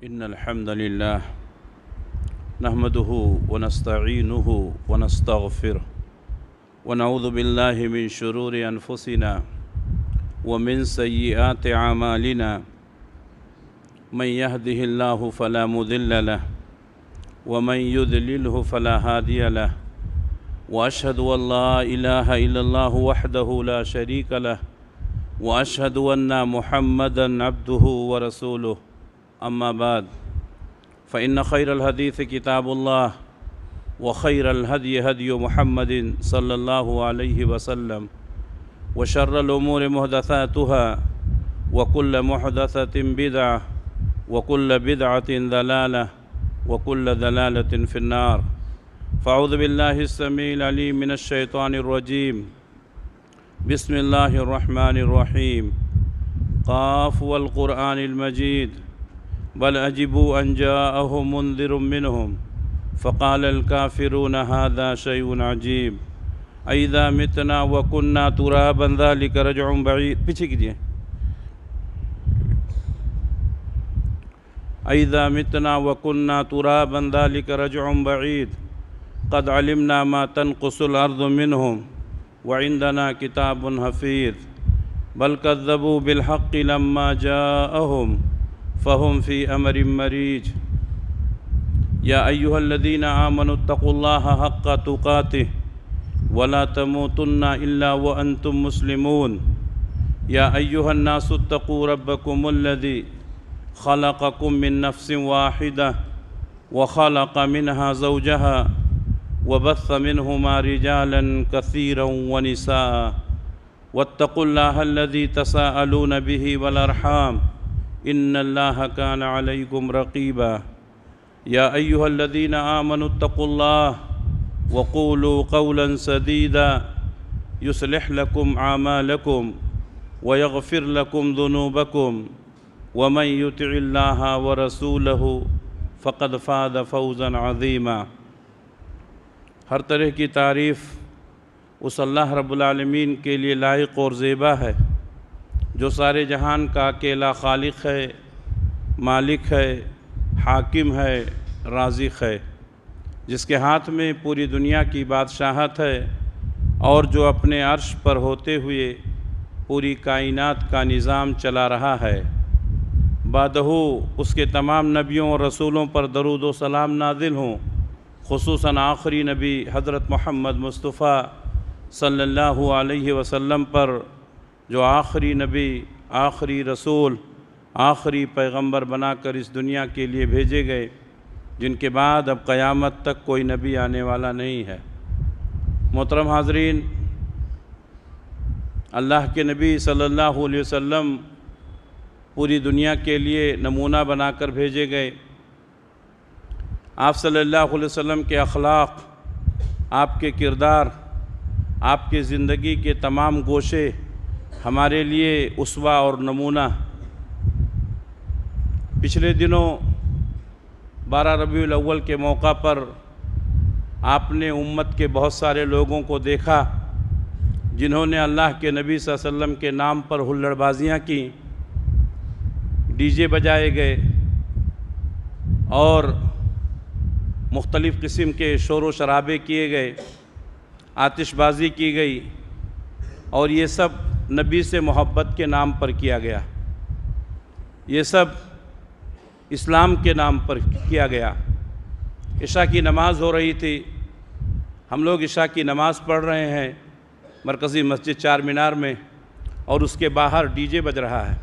إن الحمد لله نحمده ونستعينه ونستغفره ونعوذ بالله من شرور أنفسنا ومن سيئات أعمالنا من يهده الله فلا مضل له ومن يضلله فلا هادي له وأشهد أن لا إله إلا الله وحده لا شريك له وأشهد أن محمدًا عبده ورسوله أما بعد فإن خير الحديث كتاب الله وخير الهدي هدي محمد صلى الله عليه وسلم وشر الأمور محدثاتها وكل محدثة بدعة وكل بدعة ضلالة وكل ضلالة في النار فأعوذ بالله السميع العليم من الشيطان الرجيم بسم الله الرحمن الرحيم قاف والقرآن المجيد بل عجبوا أن جاءهم منذر منهم فقال الكافرون هذا شيء عجيب أئذا متنا وكنا ترابا ذلك رجع بعيد پیچھے کیجئے أئذا متنا وكنا ترابا ذلك رجع بعيد قد علمنا ما تنقص الأرض منهم وعندنا كتاب حفيظ بل كذبوا بالحق لما جاءهم فهم في أمر مريج يا أيها الذين آمنوا اتقوا الله حق تقاته ولا تموتن إلا وأنتم مسلمون يا أيها الناس اتقوا ربكم الذي خلقكم من نفس واحدة وخلق منها زوجها وبث منهما رجالا كثيرا ونساء واتقوا الله الذي تساءلون به والأرحام إن الله كان عليكم رقيبا يا أيها الذين آمنوا اتقوا الله وقولوا قولا سديدا يصلح لكم أعمالكم ويغفر لكم ذنوبكم ومن يطع الله ورسوله فقد فاز فوزا عظيما ہر طرح کی تعریف اس اللہ رب العالمین کے لیے لائق اور زیبا ہے جو سارے جہان کا اکیلا خالق ہے، مالک ہے، حاکم ہے، رازق ہے، جس کے ہاتھ میں پوری دنیا کی بادشاہت ہے اور جو اپنے عرش پر ہوتے ہوئے پوری کائنات کا نظام چلا رہا ہے۔ بعدہ اس کے تمام نبیوں اور رسولوں پر درود و سلام نازل ہوں، خصوصاً آخری نبی حضرت محمد مصطفیٰ صلی اللہ علیہ وسلم پر، جو آخری نبی، آخری رسول، آخری پیغمبر بنا کر اس دنیا کے لیے بھیجے گئے، جن کے بعد اب قیامت تک کوئی نبی آنے والا نہیں ہے۔ محترم حاضرین، اللہ کے نبی صلی اللہ علیہ وسلم پوری دنیا کے لیے نمونہ بنا کر بھیجے گئے۔ آپ صلی اللہ علیہ وسلم کے اخلاق، آپ کے کردار، آپ کے زندگی کے تمام گوشے ہمارے لیے اسوہ اور نمونہ۔ پچھلے دنوں 12 ربیع الاول کے موقع پر آپ نے امت کے بہت سارے لوگوں کو دیکھا جنہوں نے اللہ کے نبی صلی اللہ علیہ وسلم کے نام پر ہلڑ بازیاں کی، ڈی جے بجائے گئے اور مختلف قسم کے شور و شرابے کیے گئے، آتش بازی کی گئی، اور یہ سب نبی سے محبت کے نام پر کیا گیا، یہ سب اسلام کے نام پر کیا گیا۔ عشاء کی نماز ہو رہی تھی، ہم لوگ عشاء کی نماز پڑھ رہے ہیں مرکزی مسجد چار مینار میں، اور اس کے باہر ڈی جے بج رہا ہے،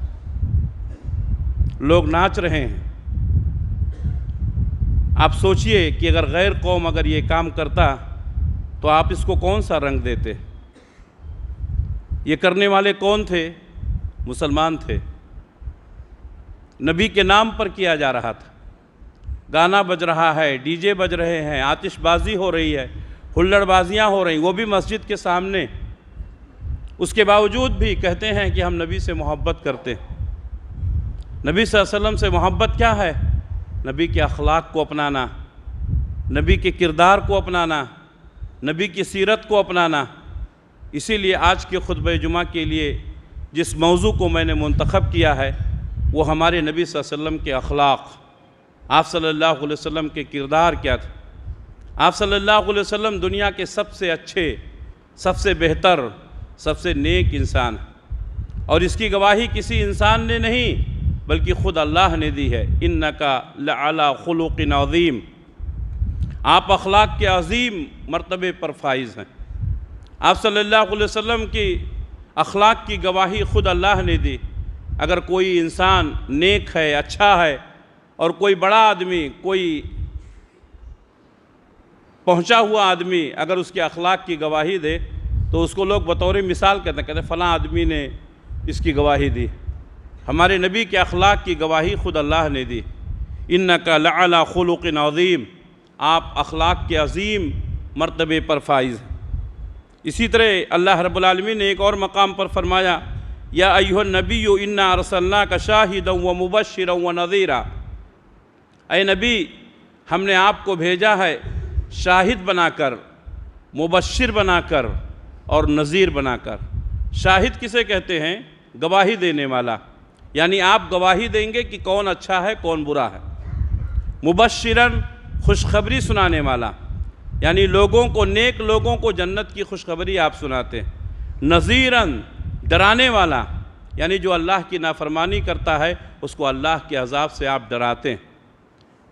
لوگ ناچ رہے ہیں۔ آپ سوچئے کہ اگر غیر قوم اگر یہ کام کرتا تو آپ اس کو کون سا رنگ دیتے؟ یہ کرنے والے کون تھے؟ مسلمان تھے۔ نبی کے نام پر کیا جا رہا تھا، گانا بج رہا ہے، ڈی جے بج رہے ہیں، آتش بازی ہو رہی ہے، ہلڑ بازیاں ہو رہی، وہ بھی مسجد کے سامنے۔ اس کے باوجود بھی کہتے ہیں کہ ہم نبی سے محبت کرتے ہیں۔ نبی صلی اللہ علیہ وسلم سے محبت کیا ہے؟ نبی کے اخلاق کو اپنانا، نبی کے کردار کو اپنانا، نبی کی سیرت کو اپنانا۔ اسی لیے آج کے خطبہ جمعہ کے لیے جس موضوع کو میں نے منتخب کیا ہے وہ ہمارے نبی صلی اللہ علیہ وسلم کے اخلاق، آپ صلی اللہ علیہ وسلم کے کردار کیا تھا؟ آپ صلی اللہ علیہ وسلم دنیا کے سب سے اچھے، سب سے بہتر، سب سے نیک انسان ہیں، اور اس کی گواہی کسی انسان نے نہیں بلکہ خود اللہ نے دی ہے۔ انکا لعلی خلق عظیم، آپ اخلاق کے عظیم مرتبے پر فائز ہیں۔ آپ صلی اللہ علیہ وسلم کی اخلاق کی گواہی خود اللہ نے دی۔ اگر کوئی انسان نیک ہے، اچھا ہے، اور کوئی بڑا آدمی، کوئی پہنچا ہوا آدمی اگر اس کے اخلاق کی گواہی دے تو اس کو لوگ بطور مثال کہتے ہیں فلاں آدمی نے اس کی گواہی دی۔ ہمارے نبی کے اخلاق کی گواہی خود اللہ نے دی۔ انکا لعلی خلق عظیم، آپ اخلاق کے عظیم مرتبے پر فائز ہیں۔ اسی طرح اللہ رب العالمین نے ایک اور مقام پر فرمایا، یا ایھا النبی انا ارسلناک شاہدا ومبشرا ونذیرا، اے نبی ہم نے آپ کو بھیجا ہے شاہد بنا کر، مبشر بنا کر اور نذیر بنا کر۔ شاہد کسے کہتے ہیں؟ گواہی دینے والا، یعنی آپ گواہی دیں گے کہ کون اچھا ہے کون برا ہے۔ مبشراً، خوشخبری سنانے والا، یعنی لوگوں کو، نیک لوگوں کو جنت کی خوشخبری آپ سناتے ہیں۔ نذیراً، ڈرانے والا، یعنی جو اللہ کی نافرمانی کرتا ہے اس کو اللہ کے عذاب سے آپ ڈراتے ہیں۔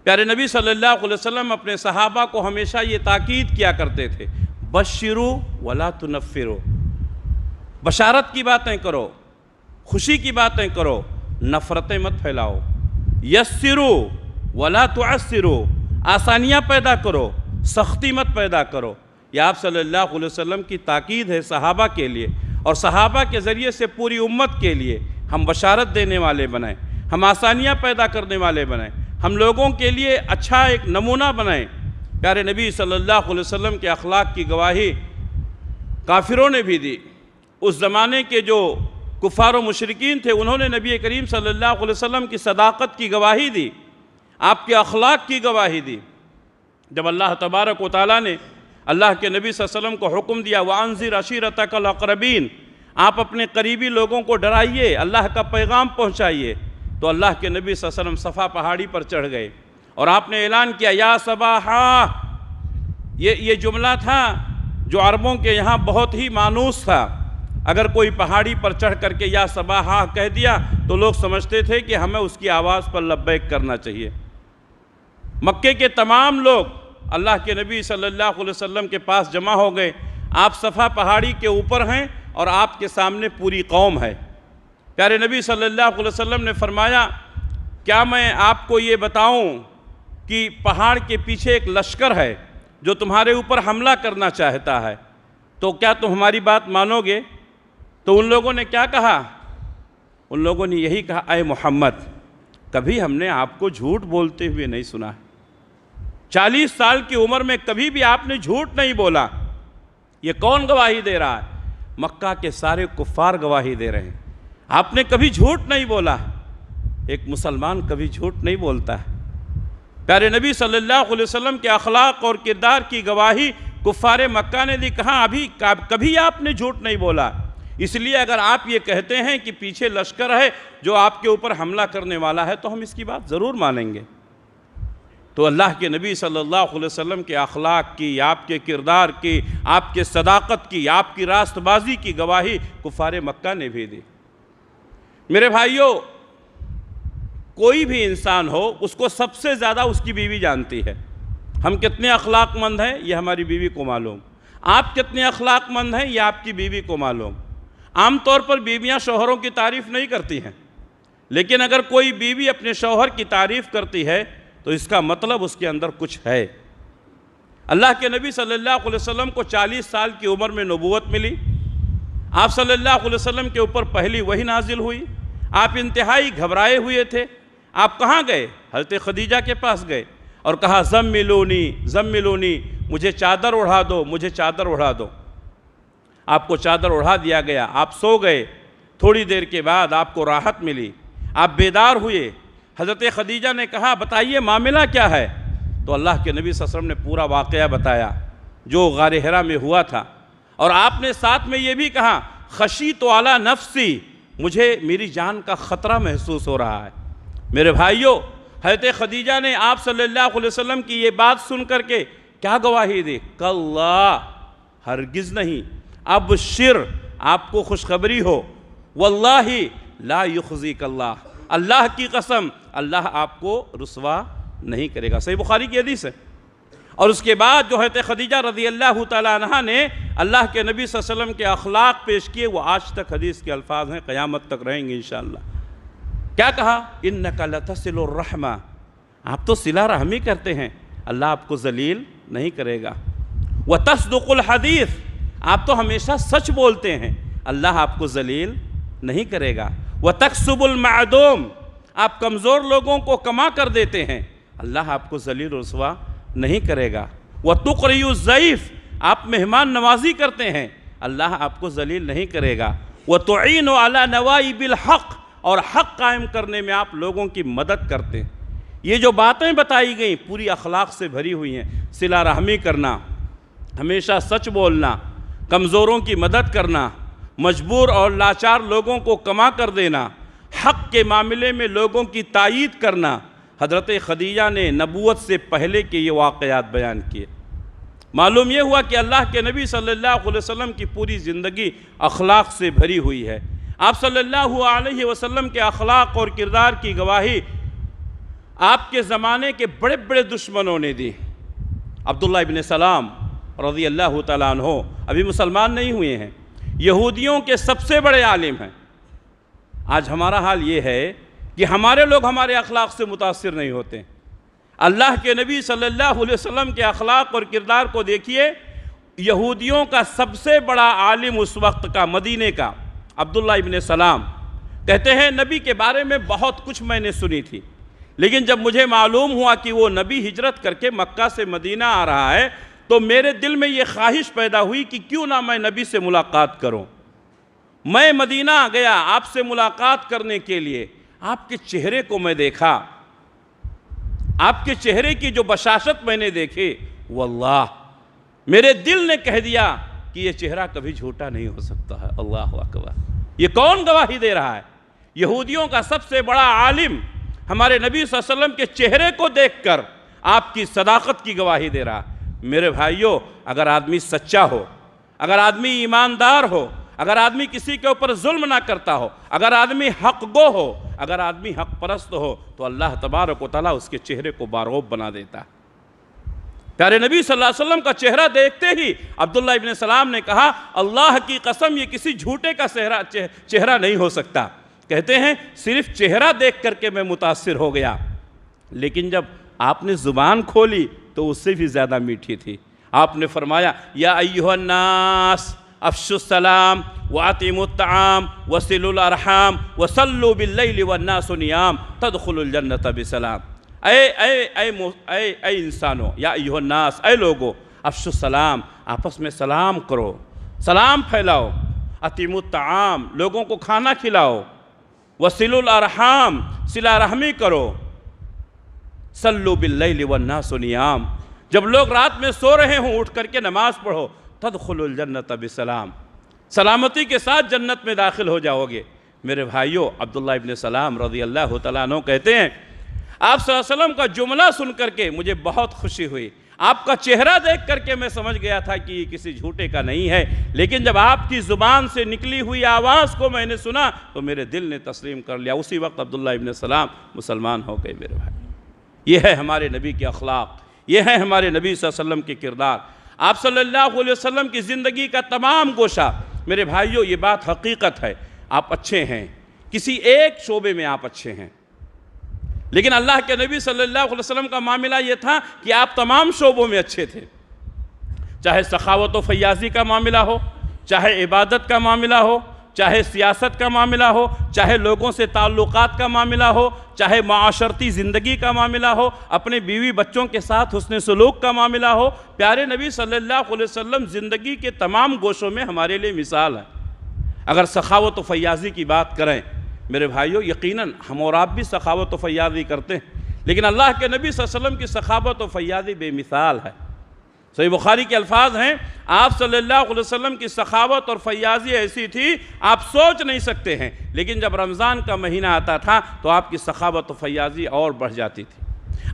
پیارے نبی صلی اللہ علیہ وسلم اپنے صحابہ کو ہمیشہ یہ تاکید کیا کرتے تھے، بشروا ولا تنفروا، بشارت کی باتیں کرو، خوشی کی باتیں کرو، نفرتیں مت پھیلاؤ۔ یسروا ولا تعسروا، آسانیاں پیدا کرو، سختی مت پیدا کرو۔ یہ آپ صلی اللہ علیہ وسلم کی تاکید ہے صحابہ کے لیے، اور صحابہ کے ذریعے سے پوری امت کے لیے ہم بشارت دینے والے بنائیں، ہم آسانیاں پیدا کرنے والے بنائیں، ہم لوگوں کے لیے اچھا ایک نمونہ بنائیں۔ پیارے نبی صلی اللہ علیہ وسلم کے اخلاق کی گواہی کافروں نے بھی دی۔ اس زمانے کے جو کفار و مشرکین تھے انہوں نے نبی کریم صلی اللہ علیہ وسلم کی صداقت کی گواہی دی، آپ کے اخلاق کی گواہی دی۔ جب اللہ تبارک و تعالیٰ نے اللہ کے نبی صلی اللہ علیہ وسلم کو حکم دیا وَأَنذِرْ عَشِيرَتَكَ الْأَقْرَبِينَ، آپ اپنے قریبی لوگوں کو ڈرائیے، اللہ کا پیغام پہنچائیے، تو اللہ کے نبی صلی اللہ علیہ وسلم صفا پہاڑی پر چڑھ گئے اور آپ نے اعلان کیا یا صباحا۔ یہ جملہ تھا جو عربوں کے یہاں بہت ہی مانوس تھا۔ اگر کوئی پہاڑی پر چڑھ کر کے یا صباحا کہہ دیا تو لوگ سمجھتے تھے کہ ہمیں اس کی آواز پر لبیک کرنا چاہیے۔ مکے کے تمام لوگ اللہ کے نبی صلی اللہ علیہ وسلم کے پاس جمع ہو گئے۔ آپ صفا پہاڑی کے اوپر ہیں اور آپ کے سامنے پوری قوم ہے۔ پیارے نبی صلی اللہ علیہ وسلم نے فرمایا، کیا میں آپ کو یہ بتاؤں کہ پہاڑ کے پیچھے ایک لشکر ہے جو تمہارے اوپر حملہ کرنا چاہتا ہے، تو کیا تم ہماری بات مانو گے؟ تو ان لوگوں نے کیا کہا؟ ان لوگوں نے یہی کہا، اے محمد، کبھی ہم نے آپ کو جھوٹ بولتے ہوئے نہیں سنا ہے۔ 40 سال کی عمر میں کبھی بھی آپ نے جھوٹ نہیں بولا۔ یہ کون گواہی دے رہا ہے؟ مکہ کے سارے کفار گواہی دے رہے ہیں، آپ نے کبھی جھوٹ نہیں بولا۔ ایک مسلمان کبھی جھوٹ نہیں بولتا ہے۔ پیارے نبی صلی اللہ علیہ وسلم کے اخلاق اور کردار کی گواہی کفار مکہ نے دی، کہاں کبھی آپ نے جھوٹ نہیں بولا۔ اس لیے اگر آپ یہ کہتے ہیں کہ پیچھے لشکر ہے جو آپ کے اوپر حملہ کرنے والا ہے تو ہم اس کی بات ضرور مانیں گے۔ تو اللہ کے نبی صلی اللہ علیہ وسلم کے اخلاق کی، آپ کے کردار کی، آپ کے صداقت کی، آپ کی راست بازی کی گواہی کفار مکہ نے بھی دی۔ میرے بھائیوں، کوئی بھی انسان ہو اس کو سب سے زیادہ اس کی بیوی جانتی ہے۔ ہم کتنے اخلاق مند ہیں یہ ہماری بیوی کو معلوم، آپ کتنے اخلاق مند ہیں یہ آپ کی بیوی کو معلوم۔ عام طور پر بیویاں شوہروں کی تعریف نہیں کرتی ہیں، لیکن اگر کوئی بیوی اپنے شوہر کی تعریف کرتی ہے تو اس کا مطلب اس کے اندر کچھ ہے۔ اللہ کے نبی صلی اللہ علیہ وسلم کو 40 سال کی عمر میں نبوت ملی، آپ صلی اللہ علیہ وسلم کے اوپر پہلی وحی نازل ہوئی، آپ انتہائی گھبرائے ہوئے تھے۔ آپ کہاں گئے؟ حضرت خدیجہ کے پاس گئے اور کہا زملونی زملونی، مجھے چادر اڑھا دو، مجھے چادر اڑھا دو۔ آپ کو چادر اڑھا دیا گیا، آپ سو گئے۔ تھوڑی دیر کے بعد آپ کو راحت ملی، آپ بیدار ہوئے۔ حضرت خدیجہ نے کہا بتائیے معاملہ کیا ہے؟ تو اللہ کے نبی صلی اللہ علیہ وسلم نے پورا واقعہ بتایا جو غار حرا میں ہوا تھا، اور آپ نے ساتھ میں یہ بھی کہا خشیت علی نفسی، مجھے میری جان کا خطرہ محسوس ہو رہا ہے۔ میرے بھائیوں، حضرت خدیجہ نے آپ صلی اللہ علیہ وسلم کی یہ بات سن کر کے کیا گواہی دی؟ کاللہ، ہرگز نہیں، ابشر، آپ کو خوشخبری ہو، واللہ لا یخزیک اللہ، اللہ کی قسم اللہ آپ کو رسوا نہیں کرے گا۔ صحیح بخاری کی حدیث ہے۔ اور اس کے بعد جو حضرت خدیجہ رضی اللہ تعالیٰ عنہ نے اللہ کے نبی صلی اللہ علیہ وسلم کے اخلاق پیش کیے، وہ آج تک حدیث کے الفاظ ہیں، قیامت تک رہیں گے انشاءاللہ۔ کیا کہا؟ انک لتصل الرحمہ، آپ تو صلہ رحمی کرتے ہیں، اللہ آپ کو ذلیل نہیں کرے گا۔ وتصدق الحدیث، آپ تو ہمیشہ سچ بولتے ہیں، اللہ آپ کو ذلیل نہیں کرے گا۔ وتکسب المعدوم، آپ کمزور لوگوں کو کما کر دیتے ہیں، اللہ آپ کو ذلیل رسوا نہیں کرے گا۔ وتقری الضیف، آپ مہمان نوازی کرتے ہیں، اللہ آپ کو ذلیل نہیں کرے گا۔ وتعین علی نوائب الحق، اور حق قائم کرنے میں آپ لوگوں کی مدد کرتے ہیں۔ یہ جو باتیں بتائی گئیں پوری اخلاق سے بھری ہوئی ہیں، صلہ رحمی کرنا، ہمیشہ سچ بولنا، کمزوروں کی مدد کرنا، مجبور اور لاچار لوگوں کو کما کر دینا، حق کے معاملے میں لوگوں کی تائید کرنا۔ حضرت خدیجہ نے نبوت سے پہلے کے یہ واقعات بیان کیے۔ معلوم یہ ہوا کہ اللہ کے نبی صلی اللہ علیہ وسلم کی پوری زندگی اخلاق سے بھری ہوئی ہے۔ آپ صلی اللہ علیہ وسلم کے اخلاق اور کردار کی گواہی آپ کے زمانے کے بڑے بڑے دشمنوں نے دی۔ عبداللہ ابن سلام رضی اللہ تعالیٰ عنہ ابھی مسلمان نہیں ہوئے ہیں، یہودیوں کے سب سے بڑے عالم ہیں۔ آج ہمارا حال یہ ہے کہ ہمارے لوگ ہمارے اخلاق سے متاثر نہیں ہوتے۔ اللہ کے نبی صلی اللہ علیہ وسلم کے اخلاق اور کردار کو دیکھیے، یہودیوں کا سب سے بڑا عالم اس وقت کا، مدینے کا، عبداللہ ابن سلام کہتے ہیں نبی کے بارے میں بہت کچھ میں نے سنی تھی، لیکن جب مجھے معلوم ہوا کہ وہ نبی ہجرت کر کے مکہ سے مدینہ آ رہا ہے تو میرے دل میں یہ خواہش پیدا ہوئی کہ کیوں نہ میں نبی سے ملاقات کروں۔ میں مدینہ گیا آپ سے ملاقات کرنے کے لیے، آپ کے چہرے کو میں دیکھا، آپ کے چہرے کی جو بشاشت میں نے دیکھی، واللہ میرے دل نے کہہ دیا کہ یہ چہرہ کبھی جھوٹا نہیں ہو سکتا ہے۔ اللہ اکبر، یہ کون گواہی دے رہا ہے؟ یہودیوں کا سب سے بڑا عالم ہمارے نبی صلی اللہ علیہ وسلم کے چہرے کو دیکھ کر آپ کی صداقت کی گواہی دے رہا ہے۔ میرے بھائیوں، اگر آدمی سچا ہو، اگر آدمی ایماندار ہو، اگر آدمی کسی کے اوپر ظلم نہ کرتا ہو، اگر آدمی حق گو ہو، اگر آدمی حق پرست ہو، تو اللہ تبارک و تعالیٰ اس کے چہرے کو بارغب بنا دیتا ہے۔ پیارے نبی صلی اللہ علیہ وسلم کا چہرہ دیکھتے ہی عبداللہ ابن سلام نے کہا، اللہ کی قسم یہ کسی جھوٹے کا چہرہ نہیں ہو سکتا۔ کہتے ہیں صرف چہرہ دیکھ کر کے میں متاثر ہو گیا، لیکن جب آپ نے زبان کھولی تو اس سے بھی زیادہ میٹھی تھی۔ آپ نے فرمایا، یا ایھا الناس افشوا السلام واطعموا الطعام وصلوا الارحام وصلوا باللیل والناس نیام تدخلوا الجنۃ بسلام۔ اے انسانوں، یا ایھا الناس، اے لوگو، افشوا السلام، آپس میں سلام کرو، سلام پھیلاؤ، اطعموا الطعام، لوگوں کو کھانا کھلاؤ، وصلوا الارحام، صلہ رحمی کرو، صلوا باللیل والناس نیام، جب لوگ رات میں سو رہے ہوں اٹھ کر کے نماز پڑھو، تدخلوا الجنۃ بسلام، سلامتی کے ساتھ جنت میں داخل ہو جاؤ گے۔ میرے بھائیوں، عبداللہ ابن سلام رضی اللہ تعالیٰ عنہ کہتے ہیں، آپ صلی اللہ علیہ وسلم کا جملہ سن کر کے مجھے بہت خوشی ہوئی، آپ کا چہرہ دیکھ کر کے میں سمجھ گیا تھا کہ یہ کسی جھوٹے کا نہیں ہے، لیکن جب آپ کی زبان سے نکلی ہوئی آواز کو میں نے سنا تو میرے دل نے تسلیم کر لیا۔ اسی وقت عبداللہ ابن سلام مسلمان ہو گئے۔ میرے بھائی، یہ ہے ہمارے نبی کے اخلاق، یہ ہے ہمارے نبی صلی اللہ علیہ وسلم کے کردار۔ آپ صلی اللہ علیہ وسلم کی زندگی کا تمام گوشہ، میرے بھائیوں یہ بات حقیقت ہے، آپ اچھے ہیں، کسی ایک شعبے میں آپ اچھے ہیں، لیکن اللہ کے نبی صلی اللہ علیہ وسلم کا معاملہ یہ تھا کہ آپ تمام شعبوں میں اچھے تھے، چاہے سخاوت و فیاضی کا معاملہ ہو، چاہے عبادت کا معاملہ ہو، چاہے سیاست کا معاملہ ہو، چاہے لوگوں سے تعلقات کا معاملہ ہو، چاہے معاشرتی زندگی کا معاملہ ہو، اپنے بیوی بچوں کے ساتھ حسن سلوک کا معاملہ ہو۔ پیارے نبی صلی اللہ علیہ وسلم زندگی کے تمام گوشوں میں ہمارے لیے مثال ہے۔ اگر سخاوت و فیاضی کی بات کریں میرے بھائیوں، یقیناً ہم اور آپ بھی سخاوت و فیاضی کرتے ہیں، لیکن اللہ کے نبی صلی اللہ علیہ وسلم کی سخاوت و فیاضی بے مثال ہے۔ صحیح بخاری کے الفاظ ہیں، آپ صلی اللہ علیہ وسلم کی سخاوت اور فیاضی ایسی تھی آپ سوچ نہیں سکتے ہیں، لیکن جب رمضان کا مہینہ آتا تھا تو آپ کی سخاوت و فیاضی اور بڑھ جاتی تھی۔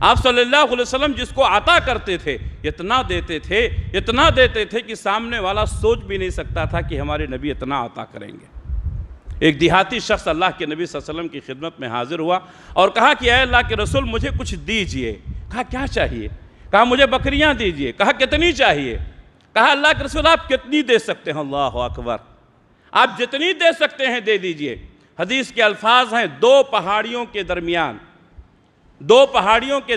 آپ صلی اللہ علیہ وسلم جس کو عطا کرتے تھے اتنا دیتے تھے کہ سامنے والا سوچ بھی نہیں سکتا تھا کہ ہمارے نبی اتنا عطا کریں گے۔ ایک دیہاتی شخص اللہ کے نبی صلی اللہ علیہ وسلم کی خدمت میں حاضر ہوا اور کہا کہ اے اللہ کے رسول مجھے کچھ دیجئے۔ کہا کیا چاہیے؟ کہا مجھے بکریاں دیجئے۔ کہا کتنی چاہیے؟ کہا اللہ کے رسول آپ کتنی دے سکتے ہیں؟ اللہ اکبر، آپ جتنی دے سکتے ہیں دے دیجئے۔ حدیث کے الفاظ ہیں، دو پہاڑیوں کے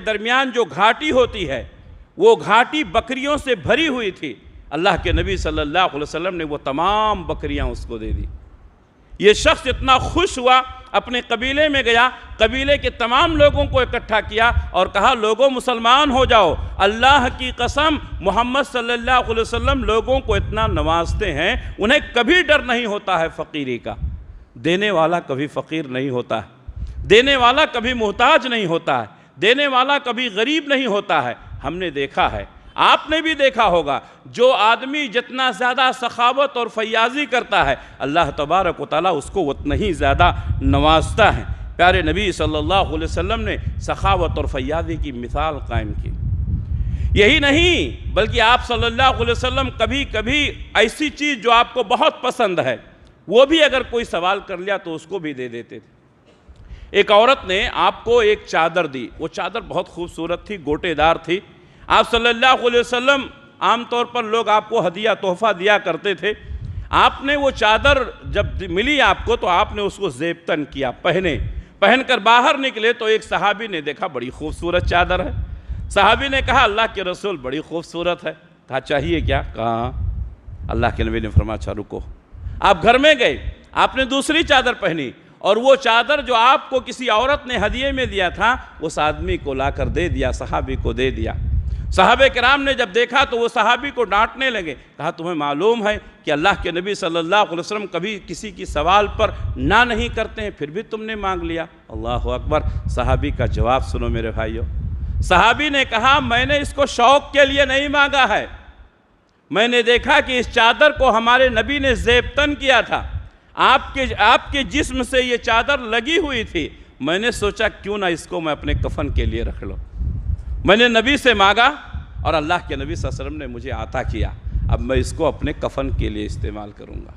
درمیان جو گھاٹی ہوتی ہے وہ گھاٹی بکریوں سے بھری ہوئی تھی، اللہ کے نبی صلی اللہ علیہ وسلم نے وہ تمام بکریاں اس کو دے دی۔ یہ شخص اتنا خوش ہوا، اپنے قبیلے میں گیا، قبیلے کے تمام لوگوں کو اکٹھا کیا اور کہا لوگوں مسلمان ہو جاؤ، اللہ کی قسم محمد صلی اللہ علیہ وسلم لوگوں کو اتنا نوازتے ہیں، انہیں کبھی ڈر نہیں ہوتا ہے فقیری کا۔ دینے والا کبھی فقیر نہیں ہوتا ہے، دینے والا کبھی محتاج نہیں ہوتا ہے، دینے والا کبھی غریب نہیں ہوتا ہے۔ ہم نے دیکھا ہے، آپ نے بھی دیکھا ہوگا، جو آدمی جتنا زیادہ سخاوت اور فیاضی کرتا ہے اللہ تبارک و تعالیٰ اس کو اتنا ہی زیادہ نوازتا ہے۔ پیارے نبی صلی اللہ علیہ وسلم نے سخاوت اور فیاضی کی مثال قائم کی۔ یہی نہیں بلکہ آپ صلی اللہ علیہ وسلم کبھی کبھی ایسی چیز جو آپ کو بہت پسند ہے وہ بھی اگر کوئی سوال کر لیا تو اس کو بھی دے دیتے تھے۔ ایک عورت نے آپ کو ایک چادر دی، وہ چادر بہت خوبصورت تھی، گوٹے دار تھی۔ آپ صلی اللہ علیہ وسلم عام طور پر لوگ آپ کو ہدیہ تحفہ دیا کرتے تھے۔ آپ نے وہ چادر جب ملی آپ کو تو آپ نے اس کو زیبتن کیا، پہن کر باہر نکلے تو ایک صحابی نے دیکھا بڑی خوبصورت چادر ہے۔ صحابی نے کہا اللہ کے رسول بڑی خوبصورت ہے۔ کہا چاہیے کیا؟ کہا اللہ کے نبی نے فرمایا اچھا رکو۔ آپ گھر میں گئے، آپ نے دوسری چادر پہنی اور وہ چادر جو آپ کو کسی عورت نے ہدیے میں دیا تھا اس آدمی کو لا کر دے دیا، صحابی کو دے دیا۔ صحابہ کرام نے جب دیکھا تو وہ صحابی کو ڈانٹنے لگے، کہا تمہیں معلوم ہے کہ اللہ کے نبی صلی اللہ علیہ وسلم کبھی کسی کی سوال پر نہ نہیں کرتے ہیں، پھر بھی تم نے مانگ لیا۔ اللہ اکبر۔ صحابی کا جواب سنو میرے بھائیو۔ صحابی نے کہا میں نے اس کو شوق کے لیے نہیں مانگا ہے، میں نے دیکھا کہ اس چادر کو ہمارے نبی نے زیبتن کیا تھا، آپ کے جسم سے یہ چادر لگی ہوئی تھی، میں نے سوچا کیوں نہ اس کو میں اپنے کفن کے لیے رکھ لوں۔ میں نے نبی سے مانگا اور اللہ کے نبی صلی اللہ علیہ وسلم نے مجھے عطا کیا، اب میں اس کو اپنے کفن کے لیے استعمال کروں گا۔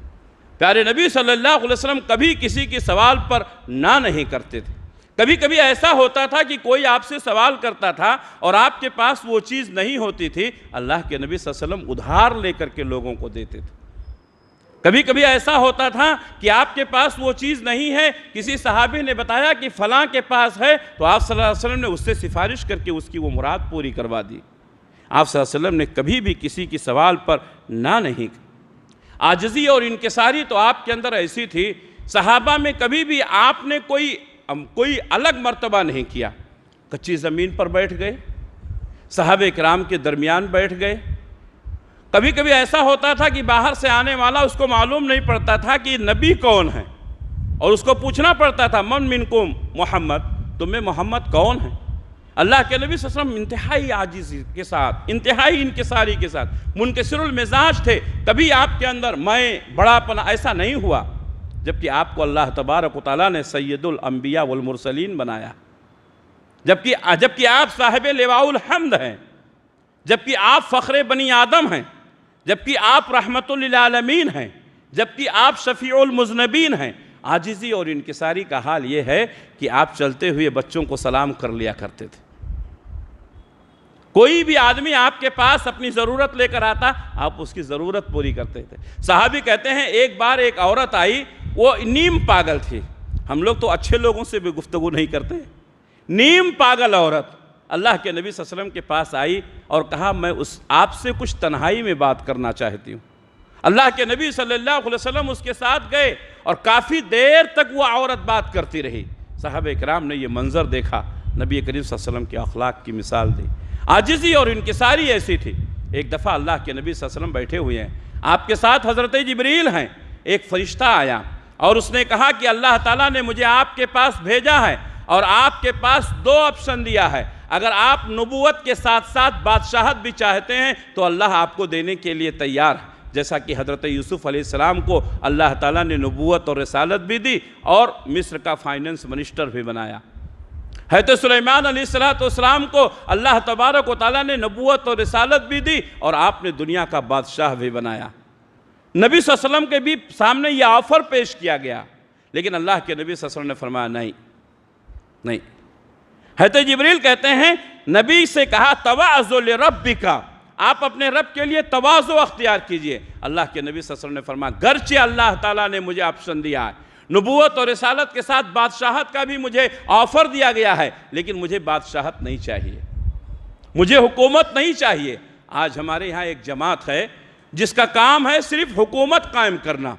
پیارے نبی صلی اللہ علیہ وسلم کبھی کسی کے سوال پر نہ نہیں کرتے تھے۔ کبھی کبھی ایسا ہوتا تھا کہ کوئی آپ سے سوال کرتا تھا اور آپ کے پاس وہ چیز نہیں ہوتی تھی، اللہ کے نبی صلی اللہ علیہ وسلم ادھار لے کر کے لوگوں کو دیتے تھے۔ کبھی کبھی ایسا ہوتا تھا کہ آپ کے پاس وہ چیز نہیں ہے، کسی صحابی نے بتایا کہ فلاں کے پاس ہے تو آپ صلی اللہ علیہ وسلم نے اس سے سفارش کر کے اس کی وہ مراد پوری کروا دی۔ آپ صلی اللہ علیہ وسلم نے کبھی بھی کسی کی سوال پر نہ نہیں کی۔ عاجزی اور انکساری تو آپ کے اندر ایسی تھی، صحابہ میں کبھی بھی آپ نے کوئی الگ مرتبہ نہیں کیا۔ کچی زمین پر بیٹھ گئے، صحابہ کرام کے درمیان بیٹھ گئے۔ کبھی کبھی ایسا ہوتا تھا کہ باہر سے آنے والا اس کو معلوم نہیں پڑتا تھا کہ نبی کون ہے، اور اس کو پوچھنا پڑتا تھا من منکم محمد، تمہیں محمد کون ہے؟ اللہ کے نبی صلی اللہ علیہ وسلم انتہائی عاجزی کے ساتھ، انتہائی انکساری کے ساتھ منکسر المزاج تھے۔ کبھی آپ کے اندر میں بڑا پن ایسا نہیں ہوا، جبکہ آپ کو اللہ تبارک و تعالیٰ نے سید الانبیاء والمرسلین بنایا، جبکہ آپ صاحب لواء الحمد ہیں، جبکہ آپ فخر بنی آدم ہیں، جبکہ آپ رحمت للعالمین ہیں، جبکہ آپ شفیع المذنبین ہیں۔ عاجزی اور انکساری کا حال یہ ہے کہ آپ چلتے ہوئے بچوں کو سلام کر لیا کرتے تھے۔ کوئی بھی آدمی آپ کے پاس اپنی ضرورت لے کر آتا، آپ اس کی ضرورت پوری کرتے تھے۔ صحابی کہتے ہیں ایک بار ایک عورت آئی، وہ نیم پاگل تھی۔ ہم لوگ تو اچھے لوگوں سے بھی گفتگو نہیں کرتے، نیم پاگل عورت اللہ کے نبی صلی اللہ علیہ وسلم کے پاس آئی اور کہا میں آپ سے کچھ تنہائی میں بات کرنا چاہتی ہوں۔ اللہ کے نبی صلی اللہ علیہ وسلم اس کے ساتھ گئے اور کافی دیر تک وہ عورت بات کرتی رہی۔ صحابہ کرام نے یہ منظر دیکھا، نبی کریم صلی اللہ علیہ وسلم کی اخلاق کی مثال دی۔ عاجزی اور انکساری ایسی تھی۔ ایک دفعہ اللہ کے نبی صلی اللہ علیہ وسلم بیٹھے ہوئے ہیں، آپ کے ساتھ حضرت جبریل ہیں، ایک فرشتہ آیا اور اس نے کہا کہ اللہ تعالیٰ نے مجھے آپ کے پاس بھیجا ہے اور آپ کے پاس دو آپشن دیا ہے، اگر آپ نبوت کے ساتھ ساتھ بادشاہت بھی چاہتے ہیں تو اللہ آپ کو دینے کے لیے تیار ہے، جیسا کہ حضرت یوسف علیہ السلام کو اللہ تعالیٰ نے نبوت اور رسالت بھی دی اور مصر کا فائننس منسٹر بھی بنایا۔ حضرت سلیمان علیہ السلام کو اللہ تبارک و تعالیٰ نے نبوت اور رسالت بھی دی اور آپ نے دنیا کا بادشاہ بھی بنایا۔ نبی صلی اللہ علیہ وسلم کے بھی سامنے یہ آفر پیش کیا گیا، لیکن اللہ کے نبی صلی اللہ علیہ وسلم نے فرمایا نہیں۔ حضرت جبریل کہتے ہیں نبی سے کہا تواضع لربک، آپ اپنے رب کے لیے تواضع اختیار کیجئے۔ اللہ کے نبی صلی اللہ علیہ وسلم نے فرمایا گرچہ اللہ تعالیٰ نے مجھے آپشن دیا ہے، نبوت اور رسالت کے ساتھ بادشاہت کا بھی مجھے آفر دیا گیا ہے، لیکن مجھے بادشاہت نہیں چاہیے، مجھے حکومت نہیں چاہیے۔ آج ہمارے یہاں ایک جماعت ہے جس کا کام ہے صرف حکومت قائم کرنا،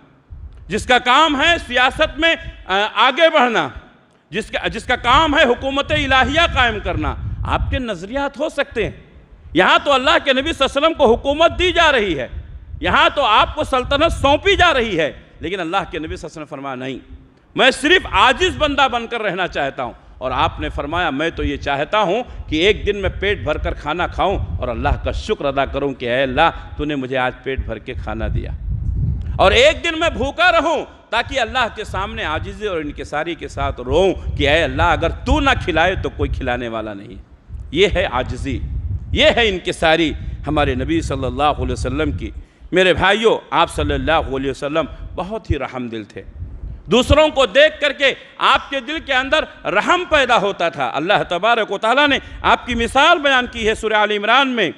جس کا کام ہے سیاست میں آگے بڑھنا، جس کا کام ہے حکومت الہیہ قائم کرنا۔ آپ کے نظریات ہو سکتے ہیں، یہاں تو اللہ کے نبی صلی اللہ علیہ وسلم کو حکومت دی جا رہی ہے، یہاں تو آپ کو سلطنت سونپی جا رہی ہے، لیکن اللہ کے نبی صلی اللہ علیہ وسلم نے فرمایا نہیں، میں صرف عاجز بندہ بن کر رہنا چاہتا ہوں۔ اور آپ نے فرمایا میں تو یہ چاہتا ہوں کہ ایک دن میں پیٹ بھر کر کھانا کھاؤں اور اللہ کا شکر ادا کروں کہ اے اللہ تو نے مجھے آج پیٹ بھر کے کھانا دیا، اور ایک دن میں بھوکا رہوں تاکہ اللہ کے سامنے عاجزی اور انکساری کے ساتھ روؤں کہ اے اللہ اگر تو نہ کھلائے تو کوئی کھلانے والا نہیں۔ یہ ہے عاجزی، یہ ہے انکساری ہمارے نبی صلی اللہ علیہ وسلم کی۔ میرے بھائیوں، آپ صلی اللہ علیہ وسلم بہت ہی رحم دل تھے، دوسروں کو دیکھ کر کے آپ کے دل کے اندر رحم پیدا ہوتا تھا۔ اللہ تبارک و تعالیٰ نے آپ کی مثال بیان کی ہے سورہ آل عمران میں،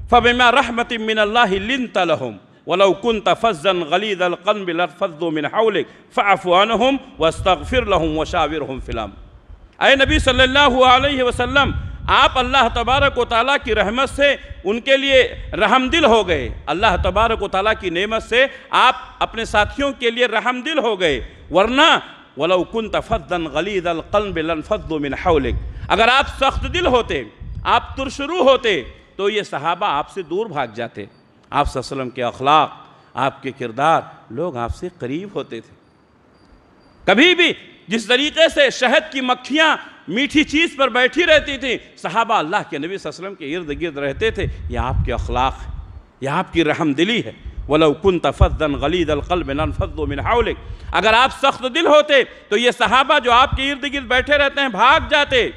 فَبِمَا رَحْمَةٍ مِّنَ اللَّهِ لِنْتَ لَهُمْ وَلَوْ كُنْتَ فَظًّا غَلِيظَ الْقَلْبِ لَانفَضُّوا مِنْ حَوْلِكَ فَاعْفُ عَنْهُمْ وَاسْتَغْفِرْ لَهُمْ وَشَاوِرْهُمْ فِي الْأَمْرِ۔ اے نبی صلی اللہ علیہ وسلم، آپ اللہ تبارک و تعالیٰ کی رحمت سے ان کے لیے رحم دل ہو گئے، اللہ تبارک و تعالیٰ کی نعمت سے آپ اپنے ساتھیوں کے لیے رحم دل ہو گئے، ورنہ وَلَوْ كُنْتَ فَظًّا غَلِيظَ الْقَلْبِ لَانفَضُّوا مِنْ حَوْلِكَ، اگر آپ سخت دل ہوتے، آپ ترشرو ہوتے تو یہ صحابہ آپ سے دور بھاگ جاتے۔ آپ صلی اللہ علیہ وسلم کے اخلاق، آپ کے کردار، لوگ آپ سے قریب ہوتے تھے۔ کبھی بھی جس طریقے سے شہد کی مکھیاں میٹھی چیز پر بیٹھی رہتی تھی، صحابہ اللہ کے نبی صلی اللہ علیہ وسلم کے ارد گرد رہتے تھے۔ یہ آپ کے اخلاق ہے، یہ آپ کی رحم دلی ہے۔ وَلَوْ كُنْتَ فَظًّا غَلِيظَ الْقَلْبِ لَانفَضُّوا مِنْ حَوْلِكَ، اگر آپ سخت دل ہوتے تو یہ صحابہ جو آپ کے ارد گرد بیٹھے رہتے ہیں بھاگ جاتے۔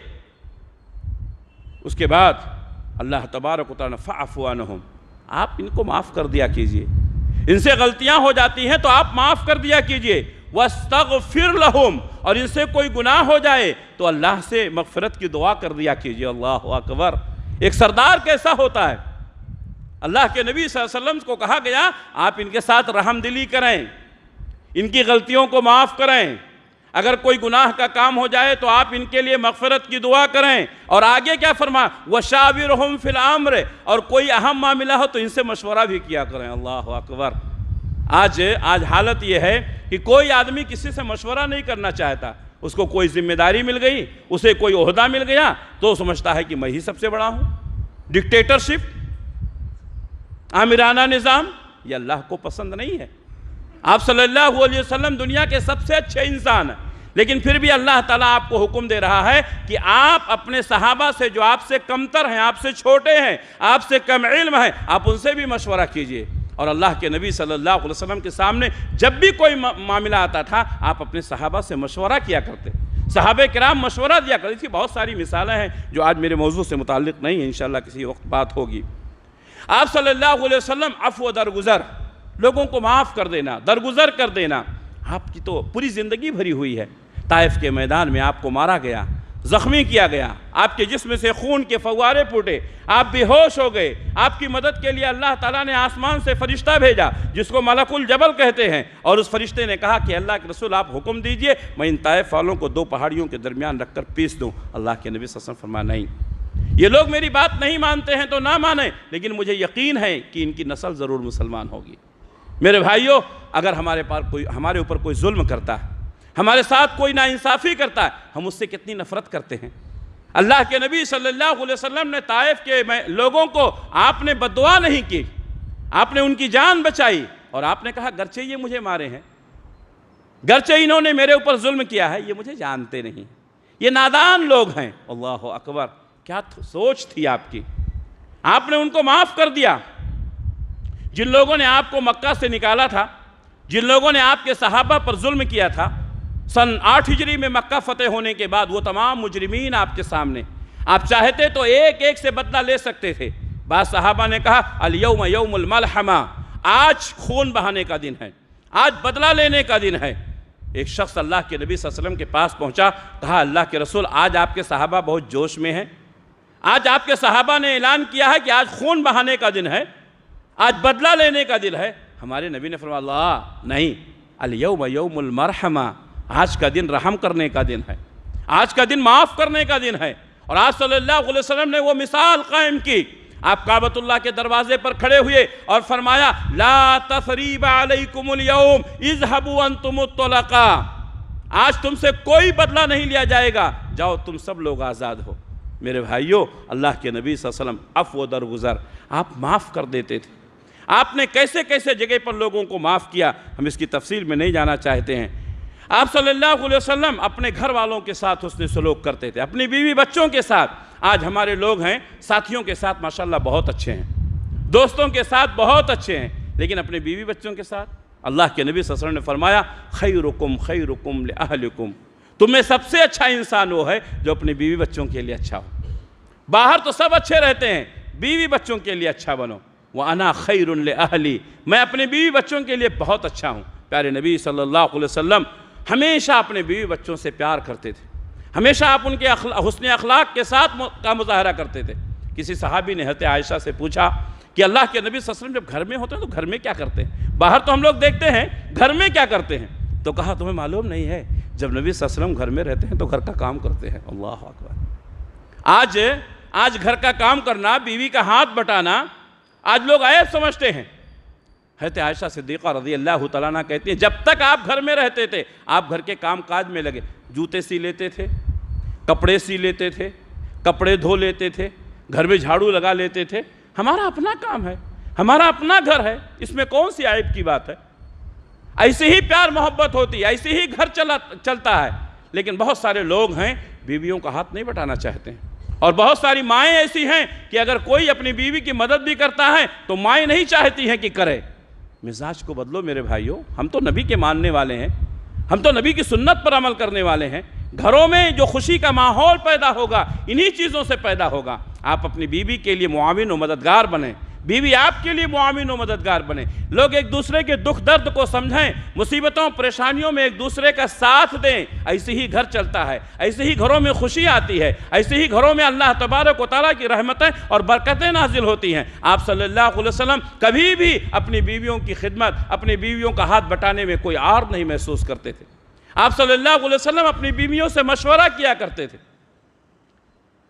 اس کے بعد اللہ تبارک و تعالیٰ فَاعْفُ عَنْهُمْ، آپ ان کو معاف کر دیا کیجئے، ان سے غلطیاں ہو جاتی ہیں تو آپ معاف کر دیا کیجئے۔ وَاسْتَغْفِرْ لَهُمْ، اور ان سے کوئی گناہ ہو جائے تو اللہ سے مغفرت کی دعا کر دیا کیجئے۔ اللہ اکبر! ایک سردار کیسا ہوتا ہے؟ اللہ کے نبی صلی اللہ علیہ وسلم کو کہا گیا آپ ان کے ساتھ رحم دلی کریں، ان کی غلطیوں کو معاف کریں، اگر کوئی گناہ کا کام ہو جائے تو آپ ان کے لیے مغفرت کی دعا کریں، اور آگے کیا فرمایا وَشَاوِرْهُمْ فِي الْأَمْرِ، اور کوئی اہم معاملہ ہو تو ان سے مشورہ بھی کیا کریں۔ اللہ اکبر! آج حالت یہ ہے کہ کوئی آدمی کسی سے مشورہ نہیں کرنا چاہتا، اس کو کوئی ذمہ داری مل گئی، اسے کوئی عہدہ مل گیا تو وہ سمجھتا ہے کہ میں ہی سب سے بڑا ہوں۔ ڈکٹیٹرشپ، آمرانہ نظام، یہ اللہ کو پسند نہیں ہے۔ آپ صلی اللہ علیہ وسلم دنیا کے سب سے اچھے انسان ہیں، لیکن پھر بھی اللہ تعالیٰ آپ کو حکم دے رہا ہے کہ آپ اپنے صحابہ سے جو آپ سے کمتر ہیں، آپ سے چھوٹے ہیں، آپ سے کم علم ہیں، آپ ان سے بھی مشورہ کیجئے۔ اور اللہ کے نبی صلی اللہ علیہ وسلم کے سامنے جب بھی کوئی معاملہ آتا تھا آپ اپنے صحابہ سے مشورہ کیا کرتے، صحابہ کرام مشورہ دیا کرتے تھے۔ بہت ساری مثالیں ہیں جو آج میرے موضوع سے متعلق نہیں ہیں، انشاءاللہ کسی وقت بات ہوگی۔ آپ صلی اللہ علیہ وسلم عفو درگزر، لوگوں کو معاف کر دینا، درگزر کر دینا، آپ کی تو پوری زندگی بھری ہوئی ہے۔ طائف کے میدان میں آپ کو مارا گیا، زخمی کیا گیا، آپ کے جسم سے خون کے فوارے پھوٹے، آپ بے ہوش ہو گئے۔ آپ کی مدد کے لیے اللہ تعالیٰ نے آسمان سے فرشتہ بھیجا جس کو ملک الجبل کہتے ہیں، اور اس فرشتے نے کہا کہ اللہ کے رسول آپ حکم دیجئے میں ان طائف والوں کو دو پہاڑیوں کے درمیان رکھ کر پیس دوں۔ اللہ کے نبی صلی اللہ علیہ وسلم فرمایا نہیں، یہ لوگ میری بات نہیں مانتے ہیں تو نہ مانیں، لیکن مجھے یقین ہے کہ ان کی نسل ضرور مسلمان ہوگی۔ میرے بھائیوں، اگر ہمارے اوپر کوئی ظلم کرتا ہے، ہمارے ساتھ کوئی ناانصافی کرتا ہے، ہم اس سے کتنی نفرت کرتے ہیں۔ اللہ کے نبی صلی اللہ علیہ وسلم نے طائف کے لوگوں کو آپ نے بد دعا نہیں کی، آپ نے ان کی جان بچائی، اور آپ نے کہا گرچہ یہ مجھے مارے ہیں، گرچہ انہوں نے میرے اوپر ظلم کیا ہے، یہ مجھے جانتے نہیں، یہ نادان لوگ ہیں۔ اللہ اکبر! کیا سوچ تھی آپ کی؟ آپ نے ان کو معاف کر دیا۔ جن لوگوں نے آپ کو مکہ سے نکالا تھا، جن لوگوں نے آپ کے صحابہ پر ظلم کیا تھا، سن 8 ہجری میں مکہ فتح ہونے کے بعد وہ تمام مجرمین آپ کے سامنے، آپ چاہتے تو ایک ایک سے بدلہ لے سکتے تھے۔ بعض صحابہ نے کہا الیوم یوم الملحمہ، آج خون بہانے کا دن ہے، آج بدلہ لینے کا دن ہے۔ ایک شخص اللہ کے نبی صلی اللہ علیہ وسلم کے پاس پہنچا، کہا اللہ کے رسول آج آپ کے صحابہ بہت جوش میں ہیں، آج آپ کے صحابہ نے اعلان کیا ہے کہ آج خون بہانے کا دن ہے، آج بدلہ لینے کا دن ہے۔ ہمارے نبی نے فرمایا اللہ نہیں، الیوم یوم المرحمہ، آج کا دن رحم کرنے کا دن ہے، آج کا دن معاف کرنے کا دن ہے۔ اور آج صلی اللہ علیہ وسلم نے وہ مثال قائم کی، آپ کعبۃ اللہ کے دروازے پر کھڑے ہوئے اور فرمایا لا تثریب علیکم اليوم اذهبوا انتم الطلقاء، آج تم سے کوئی بدلہ نہیں لیا جائے گا، جاؤ تم سب لوگ آزاد ہو۔ میرے بھائیوں، اللہ کے نبی صلی اللہ علیہ وسلم عفو درگزر، آپ معاف کر دیتے تھے۔ آپ نے کیسے کیسے جگہ پر لوگوں کو معاف کیا، ہم اس کی تفصیل میں نہیں جانا چاہتے ہیں۔ آپ صلی اللہ علیہ وسلم اپنے گھر والوں کے ساتھ حسن سلوک کرتے تھے، اپنی بیوی بچوں کے ساتھ۔ آج ہمارے لوگ ہیں ساتھیوں کے ساتھ ماشاءاللہ بہت اچھے ہیں، دوستوں کے ساتھ بہت اچھے ہیں، لیکن اپنے بیوی بچوں کے ساتھ اللہ کے نبی صلی اللہ علیہ وسلم نے فرمایا خیرکم خیرکم لأہلکم، تم میں سب سے اچھا انسان وہ ہے جو اپنی بیوی بچوں کے لیے اچھا ہو۔ باہر تو سب اچھے رہتے ہیں، بیوی بچوں کے لیے اچھا بنو۔ وَأَنَا خَيْرٌ لِأَهْلِي، میں اپنے بیوی بچوں کے لیے بہت اچھا ہوں۔ پیارے نبی صلی اللہ علیہ وسلم ہمیشہ اپنے بیوی بچوں سے پیار کرتے تھے، ہمیشہ آپ ان کے حسن اخلاق کے ساتھ کا مظاہرہ کرتے تھے۔ کسی صحابی نے حضرت عائشہ سے پوچھا کہ اللہ کے نبی صلی اللہ علیہ وسلم جب گھر میں ہوتے ہیں تو گھر میں کیا کرتے ہیں؟ باہر تو ہم لوگ دیکھتے ہیں، گھر میں کیا کرتے ہیں؟ تو کہا تمہیں معلوم نہیں ہے، جب نبی صلی اللہ علیہ وسلم گھر میں رہتے ہیں تو گھر کا کام کرتے ہیں۔ اللہ اکبر۔ آج گھر کا کام کرنا، بیوی کا ہاتھ بٹانا آج لوگ عیب سمجھتے ہیں۔ حضرت عائشہ صدیقہ رضی اللہ تعالیٰ عنہ کہتی ہیں جب تک آپ گھر میں رہتے تھے آپ گھر کے کام کاج میں لگے، جوتے سی لیتے تھے، کپڑے سی لیتے تھے، کپڑے دھو لیتے تھے، گھر میں جھاڑو لگا لیتے تھے۔ ہمارا اپنا کام ہے، ہمارا اپنا گھر ہے، اس میں کون سی عیب کی بات ہے؟ ایسے ہی پیار محبت ہوتی ہے، ایسے ہی گھر چلتا ہے۔ لیکن بہت سارے لوگ ہیں بیویوں کا ہاتھ نہیں بٹانا چاہتے ہیں، اور بہت ساری مائیں ایسی ہیں کہ اگر کوئی اپنی بیوی کی مدد بھی کرتا ہے تو مائیں نہیں چاہتی ہیں کہ کرے۔ مزاج کو بدلو میرے بھائیوں، ہم تو نبی کے ماننے والے ہیں، ہم تو نبی کی سنت پر عمل کرنے والے ہیں۔ گھروں میں جو خوشی کا ماحول پیدا ہوگا انہی چیزوں سے پیدا ہوگا۔ آپ اپنی بیوی کے لیے معاون و مددگار بنیں، بیوی آپ کے لیے معاون و مددگار بنے۔ لوگ ایک دوسرے کے دکھ درد کو سمجھیں، مصیبتوں پریشانیوں میں ایک دوسرے کا ساتھ دیں، ایسے ہی گھر چلتا ہے، ایسے ہی گھروں میں خوشی آتی ہے، ایسے ہی گھروں میں اللہ تبارک و تعالیٰ کی رحمتیں اور برکتیں نازل ہوتی ہیں۔ آپ صلی اللہ علیہ وسلم کبھی بھی اپنی بیویوں کی خدمت، اپنی بیویوں کا ہاتھ بٹانے میں کوئی عار نہیں محسوس کرتے تھے۔ آپ صلی اللہ علیہ وسلم اپنی بیویوں سے مشورہ کیا کرتے تھے۔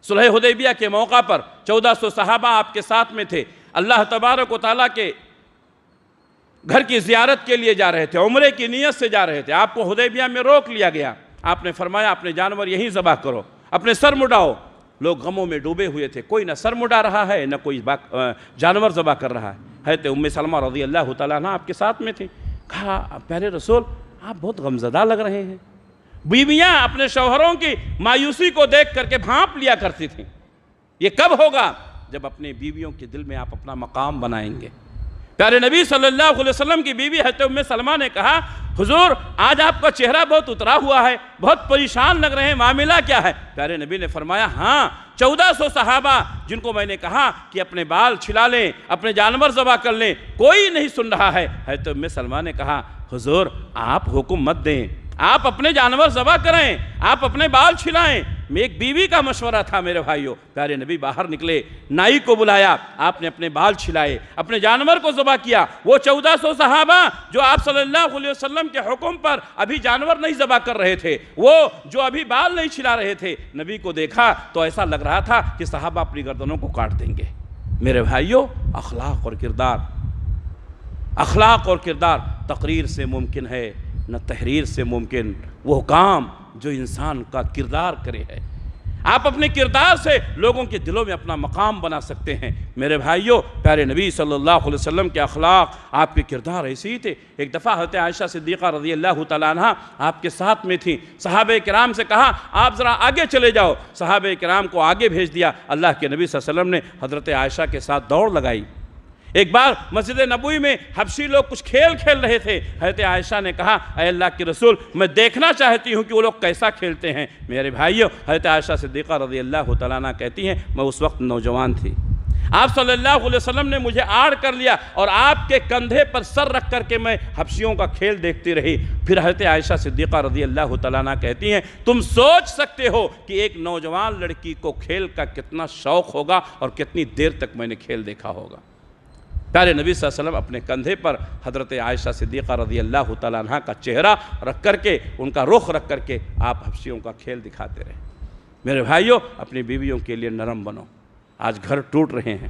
صلح حدیبیہ کے موقع پر 1400 صحابہ آپ کے ساتھ میں تھے، اللہ تبارک و تعالیٰ کے گھر کی زیارت کے لیے جا رہے تھے، عمرے کی نیت سے جا رہے تھے۔ آپ کو حدیبیہ میں روک لیا گیا، آپ نے فرمایا اپنے جانور یہیں ذبح کرو، اپنے سر مڈاؤ۔ لوگ غموں میں ڈوبے ہوئے تھے، کوئی نہ سر مڈا رہا ہے نہ کوئی جانور ذبح کر رہا ہے۔ حضرت ام سلمہ رضی اللہ تعالیٰ عنہ آپ کے ساتھ میں تھی۔ کہا پیارے رسول آپ بہت غمزدہ لگ رہے ہیں۔ بیویاں اپنے شوہروں کی مایوسی کو دیکھ کر کے بھانپ لیا کرتی تھیں۔ یہ کب ہوگا؟ جب اپنی بیویوں کے دل میں آپ اپنا مقام بنائیں گے۔ پیارے نبی صلی اللہ علیہ وسلم کی بیوی حضرت ام سلمہ نے کہا حضور آج آپ کا چہرہ بہت اترا ہوا ہے، بہت پریشان لگ رہے ہیں، معاملہ کیا ہے؟ پیارے نبی نے فرمایا ہاں 1400 صحابہ جن کو میں نے کہا کہ اپنے بال چھلا لیں، اپنے جانور ذبح کر لیں، کوئی نہیں سن رہا ہے۔ حضرت ام سلمہ نے کہا حضور آپ حکم مت دیں، آپ اپنے جانور ذبح کریں، آپ اپنے بال چھلائیں۔ میں ایک بیوی کا مشورہ تھا میرے بھائیوں۔ پیارے نبی باہر نکلے، نائی کو بلایا، آپ نے اپنے بال چھلائے، اپنے جانور کو ذبح کیا۔ وہ 1400 صحابہ جو آپ صلی اللہ علیہ وسلم کے حکم پر ابھی جانور نہیں ذبح کر رہے تھے، وہ جو ابھی بال نہیں چھلا رہے تھے، نبی کو دیکھا تو ایسا لگ رہا تھا کہ صحابہ اپنی گردنوں کو کاٹ دیں گے۔ میرے بھائیوں اخلاق اور کردار تقریر سے ممکن ہے نہ تحریر سے ممکن۔ وہ کام جو انسان کا کردار کرے ہے۔ آپ اپنے کردار سے لوگوں کے دلوں میں اپنا مقام بنا سکتے ہیں۔ میرے بھائیوں، پیارے نبی صلی اللہ علیہ وسلم کے اخلاق، آپ کے کردار ایسے ہی تھے۔ ایک دفعہ حضرت عائشہ صدیقہ رضی اللہ تعالیٰ عنہ آپ کے ساتھ میں تھیں۔ صحابہ کرام سے کہا آپ ذرا آگے چلے جاؤ، صحابہ کرام کو آگے بھیج دیا۔ اللہ کے نبی صلی اللہ علیہ وسلم نے حضرت عائشہ کے ساتھ دوڑ لگائی۔ ایک بار مسجد نبوی میں حبشی لوگ کچھ کھیل کھیل رہے تھے۔ حضرت عائشہ نے کہا اے اللہ کے رسول، میں دیکھنا چاہتی ہوں کہ وہ لوگ کیسا کھیلتے ہیں۔ میرے بھائیوں، حضرت عائشہ صدیقہ رضی اللہ تعالیٰ عنہ کہتی ہیں میں اس وقت نوجوان تھی، آپ صلی اللہ علیہ وسلم نے مجھے آڑ کر لیا اور آپ کے کندھے پر سر رکھ کر کے میں حبشیوں کا کھیل دیکھتی رہی۔ پھر حضرت عائشہ صدیقہ رضی اللہ تعالیٰ عنہ کہتی ہیں تم سوچ سکتے ہو کہ ایک نوجوان لڑکی کو کھیل کا کتنا شوق ہوگا اور کتنی دیر تک میں نے کھیل دیکھا ہوگا۔ پیارے نبی صلی اللہ علیہ وسلم اپنے کندھے پر حضرت عائشہ صدیقہ رضی اللہ تعالیٰ عنہ کا چہرہ رکھ کر کے، ان کا رخ رکھ کر کے آپ حبشیوں کا کھیل دکھاتے رہے۔ میرے بھائیوں، اپنی بیویوں کے لیے نرم بنو۔ آج گھر ٹوٹ رہے ہیں،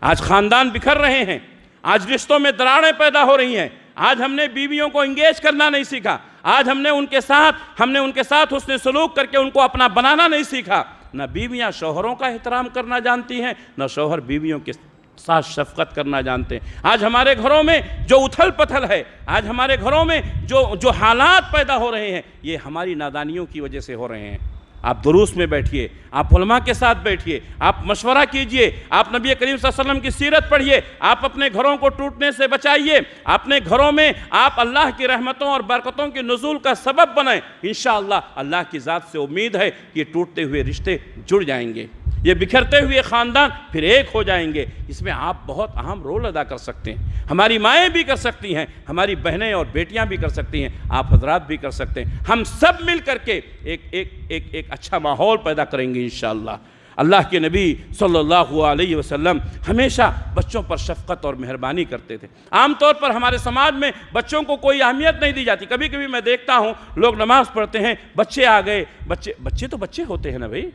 آج خاندان بکھر رہے ہیں، آج رشتوں میں دراڑیں پیدا ہو رہی ہیں۔ آج ہم نے بیویوں کو انگیج کرنا نہیں سیکھا، آج ہم نے ان کے ساتھ حسن سلوک کر کے ان کو اپنا بنانا نہیں سیکھا۔ نہ بیویاں شوہروں کا احترام کرنا جانتی ہیں، نہ شوہر بیویوں کے ساتھ شفقت کرنا جانتے ہیں۔ آج ہمارے گھروں میں جو اتھل پتھل ہے، آج ہمارے گھروں میں جو حالات پیدا ہو رہے ہیں، یہ ہماری نادانیوں کی وجہ سے ہو رہے ہیں۔ آپ دروس میں بیٹھیے، آپ علماء کے ساتھ بیٹھیے، آپ مشورہ کیجئے، آپ نبی کریم صلی اللہ علیہ وسلم کی سیرت پڑھیے، آپ اپنے گھروں کو ٹوٹنے سے بچائیے، اپنے گھروں میں آپ اللہ کی رحمتوں اور برکتوں کے نزول کا سبب بنائیں۔ انشاءاللہ اللہ کی ذات سے امید ہے کہ یہ ٹوٹتے ہوئے رشتے جڑ جائیں گے، یہ بکھرتے ہوئے خاندان پھر ایک ہو جائیں گے۔ اس میں آپ بہت اہم رول ادا کر سکتے ہیں، ہماری مائیں بھی کر سکتی ہیں، ہماری بہنیں اور بیٹیاں بھی کر سکتی ہیں، آپ حضرات بھی کر سکتے ہیں۔ ہم سب مل کر کے ایک اچھا ماحول پیدا کریں گے انشاءاللہ۔ اللہ کے نبی صلی اللہ علیہ وسلم ہمیشہ بچوں پر شفقت اور مہربانی کرتے تھے۔ عام طور پر ہمارے سماج میں بچوں کو کوئی اہمیت نہیں دی جاتی۔ کبھی کبھی میں دیکھتا ہوں لوگ نماز پڑھتے ہیں، بچے آ گئے، بچے تو بچے ہوتے ہیں نا بھائی،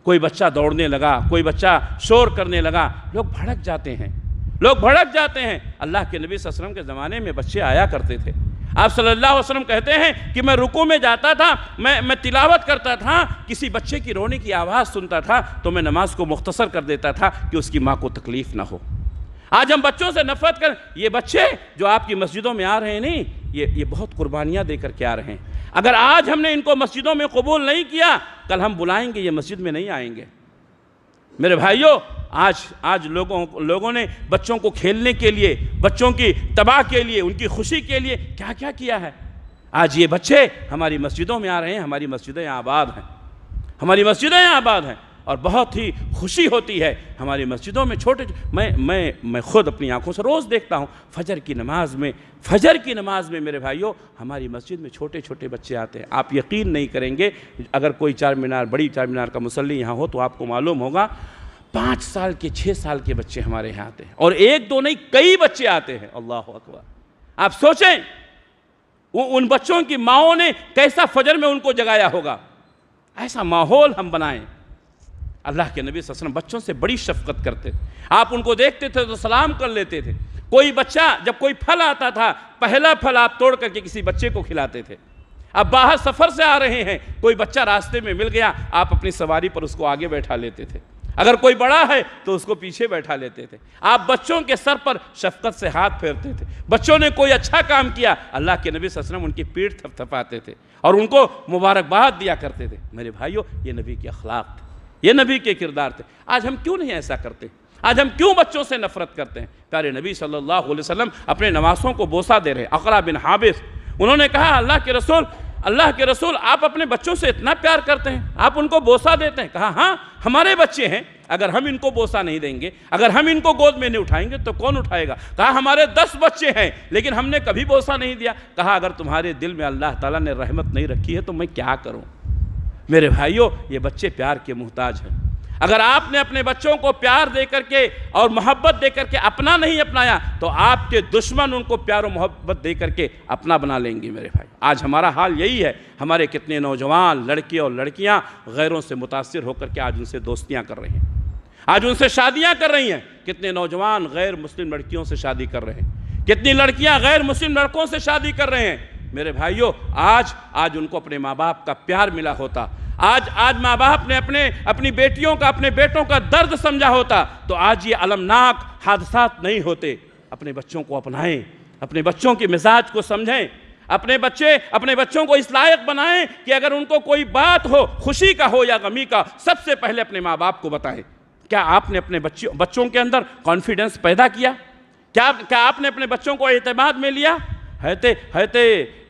کوئی بچہ دوڑنے لگا، کوئی بچہ شور کرنے لگا، لوگ بھڑک جاتے ہیں۔ اللہ کے نبی صلی اللہ علیہ وسلم کے زمانے میں بچے آیا کرتے تھے۔ آپ صلی اللہ علیہ وسلم کہتے ہیں کہ میں رکوع میں جاتا تھا، میں تلاوت کرتا تھا، کسی بچے کی رونے کی آواز سنتا تھا تو میں نماز کو مختصر کر دیتا تھا کہ اس کی ماں کو تکلیف نہ ہو۔ آج ہم بچوں سے نفرت کر، یہ بچے جو آپ کی مسجدوں میں آ رہے ہیں نہیں، یہ بہت قربانیاں دے کر کے آ رہے ہیں۔ اگر آج ہم نے ان کو مسجدوں میں قبول نہیں کیا، کل ہم بلائیں گے یہ مسجد میں نہیں آئیں گے۔ میرے بھائیوں، آج لوگوں نے بچوں کو کھیلنے کے لیے، بچوں کی تباہ کے لیے، ان کی خوشی کے لیے کیا کیا کیا ہے۔ آج یہ بچے ہماری مسجدوں میں آ رہے ہیں، ہماری مسجدیں آباد ہیں، اور بہت ہی خوشی ہوتی ہے ہماری مسجدوں میں میں خود اپنی آنکھوں سے روز دیکھتا ہوں فجر کی نماز میں میرے بھائیوں ہماری مسجد میں چھوٹے چھوٹے بچے آتے ہیں۔ آپ یقین نہیں کریں گے، اگر کوئی بڑی چار مینار کا مصلی یہاں ہو تو آپ کو معلوم ہوگا 5 سال کے 6 سال کے بچے ہمارے یہاں آتے ہیں، اور ایک دو نہیں کئی بچے آتے ہیں۔ اللہ اکبر! آپ سوچیں ان بچوں کی ماؤں نے کیسا فجر میں ان کو جگایا ہوگا۔ ایسا ماحول ہم بنائیں۔ اللہ کے نبی صلی اللہ علیہ وسلم بچوں سے بڑی شفقت کرتے تھے، آپ ان کو دیکھتے تھے تو سلام کر لیتے تھے۔ کوئی بچہ جب کوئی پھل آتا تھا، پہلا پھل آپ توڑ کر کے کسی بچے کو کھلاتے تھے۔ اب باہر سفر سے آ رہے ہیں، کوئی بچہ راستے میں مل گیا، آپ اپنی سواری پر اس کو آگے بیٹھا لیتے تھے، اگر کوئی بڑا ہے تو اس کو پیچھے بیٹھا لیتے تھے۔ آپ بچوں کے سر پر شفقت سے ہاتھ پھیرتے تھے۔ بچوں نے کوئی اچھا کام کیا، اللہ کے نبی صلی اللہ علیہ وسلم ان کی پیٹھ تھپتھپاتے تھے اور ان کو مبارکباد دیا کرتے تھے۔ میرے بھائیوں، یہ نبی کے اخلاق تھے، یہ نبی کے کردار تھے۔ آج ہم کیوں نہیں ایسا کرتے؟ آج ہم کیوں بچوں سے نفرت کرتے ہیں؟ پیارے نبی صلی اللہ علیہ وسلم اپنے نواسوں کو بوسہ دے رہے ہیں۔ اقرا بن حابس، انہوں نے کہا اللہ کے رسول آپ اپنے بچوں سے اتنا پیار کرتے ہیں، آپ ان کو بوسہ دیتے ہیں؟ کہا ہاں، ہمارے بچے ہیں، اگر ہم ان کو بوسہ نہیں دیں گے، اگر ہم ان کو گود میں نہیں اٹھائیں گے تو کون اٹھائے گا؟ کہا ہمارے 10 بچے ہیں لیکن ہم نے کبھی بوسہ نہیں دیا۔ کہا اگر تمہارے دل میں اللہ تعالیٰ نے رحمت نہیں رکھی ہے تو میں کیا کروں؟ میرے بھائیوں، یہ بچے پیار کے محتاج ہیں۔ اگر آپ نے اپنے بچوں کو پیار دے کر کے اور محبت دے کر کے اپنا نہیں اپنایا تو آپ کے دشمن ان کو پیار و محبت دے کر کے اپنا بنا لیں گے۔ میرے بھائی، آج ہمارا حال یہی ہے۔ ہمارے کتنے نوجوان لڑکے اور لڑکیاں غیروں سے متاثر ہو کر کے آج ان سے دوستیاں کر رہے ہیں، آج ان سے شادیاں کر رہی ہیں۔ کتنے نوجوان غیر مسلم لڑکیوں سے شادی کر رہے ہیں، کتنی لڑکیاں غیر مسلم لڑکوں سے شادی کر رہے ہیں۔ میرے بھائیوں، آج ان کو اپنے ماں باپ کا پیار ملا ہوتا، آج ماں باپ نے اپنی بیٹیوں کا اپنے بیٹوں کا درد سمجھا ہوتا تو آج یہ المناک حادثات نہیں ہوتے۔ اپنے بچوں کو اپنائیں، اپنے بچوں کے مزاج کو سمجھیں، اپنے بچوں کو اس لائق بنائیں کہ اگر ان کو کوئی بات ہو، خوشی کا ہو یا غمی کا، سب سے پہلے اپنے ماں باپ کو بتائیں۔ کیا آپ نے اپنے بچوں کے اندر کانفیڈنس پیدا کیا؟ کیا آپ نے اپنے بچوں کو اعتماد میں لیا؟ حضرت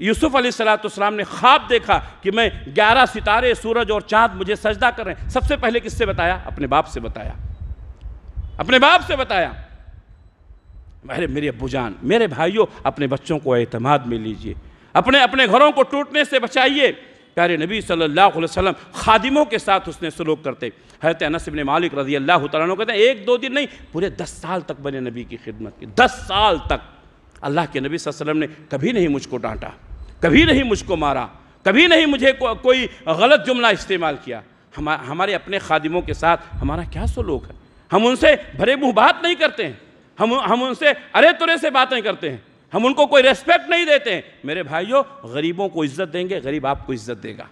یوسف علیہ السلام نے خواب دیکھا کہ میں 11 ستارے، سورج اور چاند مجھے سجدہ کر رہے ہیں۔ سب سے پہلے کس سے بتایا؟ اپنے باپ سے بتایا، اپنے باپ سے بتایا۔ میرے ابو جان، میرے بھائیوں، اپنے بچوں کو اعتماد میں لیجئے، اپنے گھروں کو ٹوٹنے سے بچائیے۔ پیارے نبی صلی اللہ علیہ وسلم خادموں کے ساتھ حسن سلوک کرتے۔ حضرت انس بن مالک رضی اللہ تعالیٰ عنہ کہتے ہیں 1-2 دن نہیں، پورے 10 سال تک میں نے نبی کی خدمت کی، 10 سال تک۔ اللہ کے نبی صلی اللہ علیہ وسلم نے کبھی نہیں مجھ کو ڈانٹا، کبھی نہیں مجھ کو مارا، کبھی نہیں مجھے کوئی غلط جملہ استعمال کیا۔ ہمارے اپنے خادموں کے ساتھ ہمارا کیا سلوک ہے؟ ہم ان سے بھرے منہ بات نہیں کرتے ہیں، ہم ان سے ارے ترے سے باتیں کرتے ہیں، ہم ان کو کوئی ریسپیکٹ نہیں دیتے ہیں۔ میرے بھائیوں، غریبوں کو عزت دیں گے، غریب آپ کو عزت دے گا۔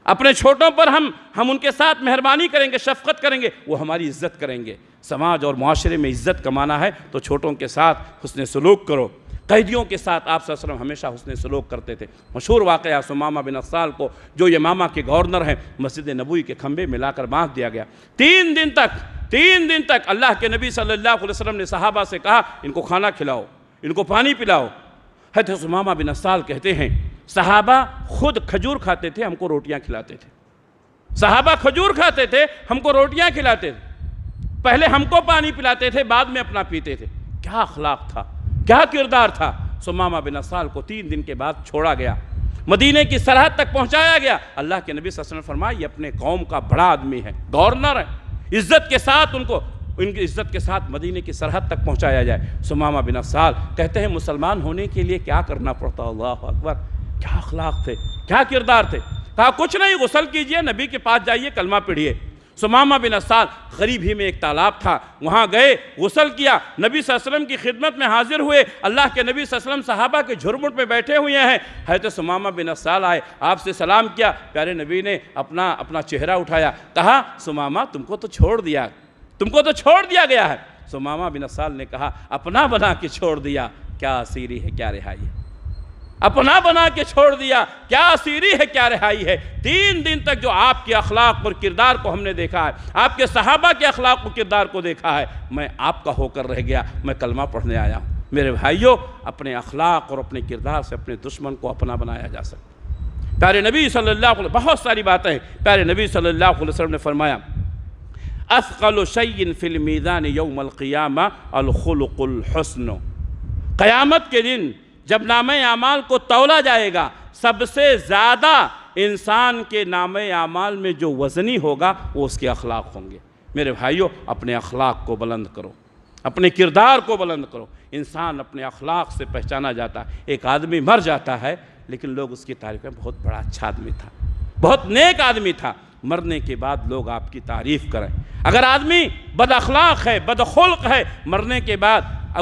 اپنے چھوٹوں پر ہم ان کے ساتھ مہربانی کریں گے، شفقت کریں گے، وہ ہماری عزت کریں گے۔ سماج اور معاشرے میں عزت کمانا ہے تو چھوٹوں کے ساتھ حسن سلوک کرو۔ قیدیوں کے ساتھ آپ صلی اللہ علیہ وسلم ہمیشہ حسن سلوک کرتے تھے۔ مشہور واقعہ ثمامہ بن اسال کو، جو یمامہ کے گورنر ہیں، مسجد نبوی کے کھمبے میں لا کر باندھ دیا گیا۔ 3 دن تک اللہ کے نبی صلی اللہ علیہ وسلم نے صحابہ سے کہا ان کو کھانا کھلاؤ، ان کو پانی پلاؤ۔ حضرت ثمامہ بن اسال کہتے ہیں صحابہ خود کھجور کھاتے تھے، ہم کو روٹیاں کھلاتے تھے۔ صحابہ کھجور کھاتے تھے، ہم کو روٹیاں کھلاتے تھے۔ پہلے ہم کو پانی پلاتے تھے، بعد میں اپنا پیتے تھے۔ کیا اخلاق تھا، کیا کردار تھا۔ ثمامہ بن اسال کو 3 دن کے بعد چھوڑا گیا، مدینے کی سرحد تک پہنچایا گیا۔ اللہ کے نبی صلی اللہ علیہ وسلم فرمایا یہ اپنے قوم کا بڑا آدمی ہے، گورنر ہے، عزت کے ساتھ ان کی عزت کے ساتھ مدینے کی سرحد تک پہنچایا جائے۔ ثمامہ بن اسال کہتے ہیں مسلمان ہونے کے لیے کیا کرنا پڑتا؟ اللہ اکبر، کیا اخلاق تھے، کیا کردار تھے۔ کہا کچھ نہیں، غسل کیجئے، نبی کے پاس جائیے، کلمہ پڑھیے۔ ثمامہ بن اسال غریب ہی میں ایک تالاب تھا، وہاں گئے، غسل کیا، نبی صلی اللہ علیہ وسلم کی خدمت میں حاضر ہوئے۔ اللہ کے نبی صلی اللہ علیہ وسلم صحابہ کے جھرمٹ میں بیٹھے ہوئے ہیں۔ حضرت ثمامہ بن اسال آئے، آپ سے سلام کیا۔ پیارے نبی نے اپنا چہرہ اٹھایا، کہا ثمامہ تم کو تو چھوڑ دیا گیا ہے۔ ثمامہ بن اسال نے کہا اپنا بنا کے چھوڑ دیا، کیا اسیری ہے، کیا رہائی ہے۔ اپنا بنا کے چھوڑ دیا، کیا اسیری ہے، کیا رہائی ہے۔ 3 دن تک جو آپ کے اخلاق اور کردار کو ہم نے دیکھا ہے، آپ کے صحابہ کے اخلاق اور کردار کو دیکھا ہے، میں آپ کا ہو کر رہ گیا، میں کلمہ پڑھنے آیا ہوں۔ میرے بھائیوں، اپنے اخلاق اور اپنے کردار سے اپنے دشمن کو اپنا بنایا جا سکتا۔ پیارے نبی صلی اللہ علیہ وسلم، بہت ساری باتیں ہیں، پیارے نبی صلی اللہ علیہ وسلم نے فرمایا اثقل شیء فی المیزان یوم القیامہ الخلق الحسن۔ قیامت کے دن جب نامہ اعمال کو تولا جائے گا، سب سے زیادہ انسان کے نامہ اعمال میں جو وزنی ہوگا وہ اس کے اخلاق ہوں گے۔ میرے بھائیوں، اپنے اخلاق کو بلند کرو، اپنے کردار کو بلند کرو۔ انسان اپنے اخلاق سے پہچانا جاتا ہے۔ ایک آدمی مر جاتا ہے لیکن لوگ اس کی تعریف میں بہت بڑا اچھا آدمی تھا، بہت نیک آدمی تھا۔ مرنے کے بعد لوگ آپ کی تعریف کریں۔ اگر آدمی بد اخلاق ہے، بد خلق ہے، مرنے کے بعد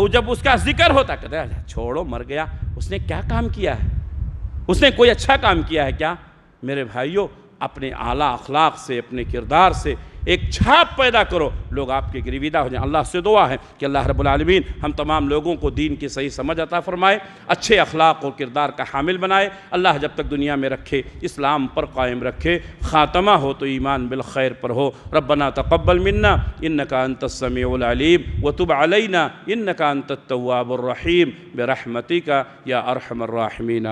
جب اس کا ذکر ہوتا ہے کہتے ہیں چھوڑو، مر گیا، اس نے کیا کام کیا ہے، اس نے کوئی اچھا کام کیا ہے کیا؟ میرے بھائیوں، اپنے اعلیٰ اخلاق سے، اپنے کردار سے ایک چھاپ پیدا کرو، لوگ آپ کے گرویدہ ہو جائیں۔ اللہ سے دعا ہے کہ اللہ رب العالمین ہم تمام لوگوں کو دین کی صحیح سمجھ عطا فرمائے، اچھے اخلاق اور کردار کا حامل بنائے۔ اللہ جب تک دنیا میں رکھے، اسلام پر قائم رکھے، خاتمہ ہو تو ایمان بالخیر پر ہو۔ ربنا تقبل منا انک انت السمیع العلیم وتب علینا انک انت التواب الرحیم برحمتک یا ارحم الراحمین۔